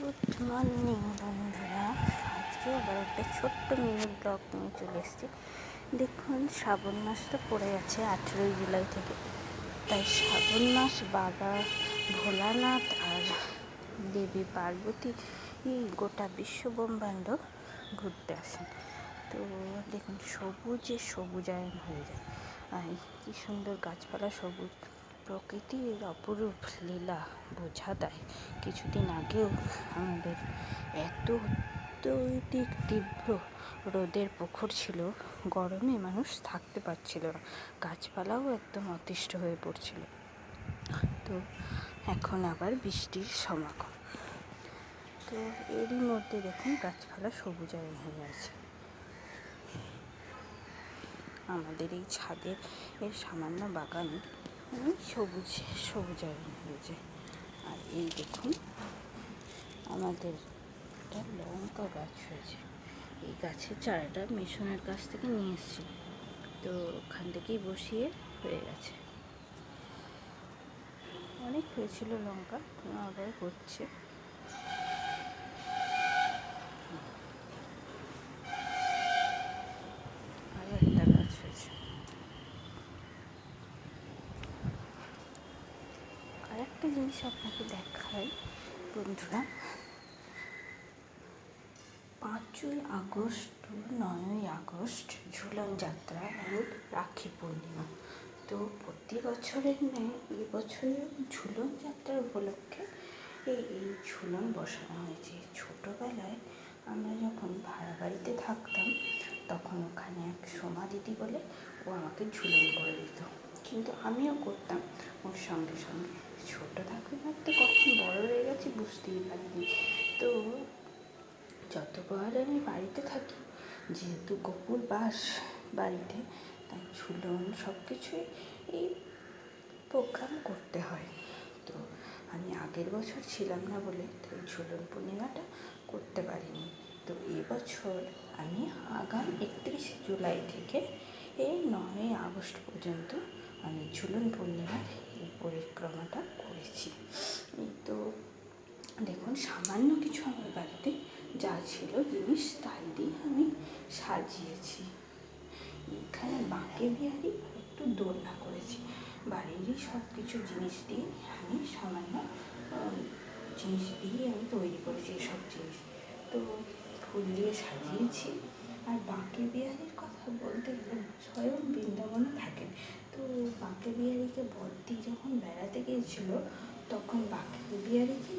Good morning বন্ধুরা, আজকেও আবার একটা ছোট্ট মিনি ব্লগ নিয়ে চলে এসেছি। দেখুন, শ্রাবণ মাস তো পড়ে গেছে 18 জুলাই থেকে। তাই শ্রাবণ মাস বাবা ভোলানাথ আর দেবী পার্বতী গোটা বিশ্ব ব্রহ্মাণ্ড ঘুরতে আসেন। তো দেখুন, সবুজে সবুজায়ন হয়ে যায়। আর কী সুন্দর গাছপালা, সবুজ প্রকৃতির অপরূপ লীলা বোঝা দেয়। কিছুদিন আগেও আমাদের এত অত্যধিক তীব্র রোদের প্রখর ছিল, গরমে মানুষ থাকতে পারছিল না, গাছপালাও একদম অতিষ্ঠ হয়ে পড়ছিল। তো এখন আবার বৃষ্টির সমাগম। তো এরই মধ্যে দেখুন গাছপালা সবুজায়ন হয়ে আছে। আমাদের এই ছাদের সামান্য বাগানে সবুজায়ন হয়েছে। আর এই দেখুন, আমাদের একটা লঙ্কা গাছ হয়েছে। এই গাছের চারাটা মিশনের কাছ থেকে নিয়ে এসেছি, তো ওখান থেকেই বসিয়ে হয়ে গেছে। অনেক হয়েছিল লঙ্কা, আবার হচ্ছে। আরও একটা গাছ হয়েছে। আর একটা জিনিস আপনাকে দেখাই বন্ধুরা, 5ই আগস্ট 9ই আগস্ট ঝুলন যাত্রা এবং রাখি পূর্ণিমা। তো প্রতি বছরের ন্যায় এবছরেও ঝুলন যাত্রা উপলক্ষে এই ঝুলন বসানো হয়েছে। ছোটোবেলায় আমরা যখন ভাড়া বাড়িতে থাকতাম, তখন ওখানে এক সোমা দিদি বলে ও আমাকে ঝুলন করে দিত, কিন্তু আমিও করতাম ওর সঙ্গে সঙ্গে। ছোটো থাকতে থাকতে কখন বড় হয়ে গেছি বুঝতেই পারিনি। তো যতবার আমি বাড়িতে থাকি, যেহেতু গোপুর বাস বাড়িতে, তাই ঝুলন সব কিছুই এই প্রোগ্রাম করতে হয়। তো আমি আগের বছর ছিলাম না বলে তাই ঝুলন পূর্ণিমাটা করতে পারিনি। তো এবছর আমি আগামী 31শে জুলাই থেকে এই 9ই আগস্ট পর্যন্ত আমি ঝুলন পূর্ণিমার এই পরিক্রমাটা করেছি। তো দেখুন, সামান্য কিছু আমার বাড়িতে যা ছিল জিনিস, তাই দিয়ে আমি সাজিয়েছি। এখানে বাঁকে বিহারি একটু দোলনা করেছি। বাড়িরই সব কিছু জিনিস দিয়ে আমি সামান্য জিনিস দিয়ে আমি তৈরি করেছি এসব জিনিস। তো ফুল দিয়ে সাজিয়েছি। আর বাঁকে বিহারির কথা বলতে গেলে স্বয়ং বৃন্দাবনে থাকেন। তো বাঁকে বিহারিকে বড়দি যখন বেড়াতে গিয়েছিল, তখন বাঁকে বিহারিকে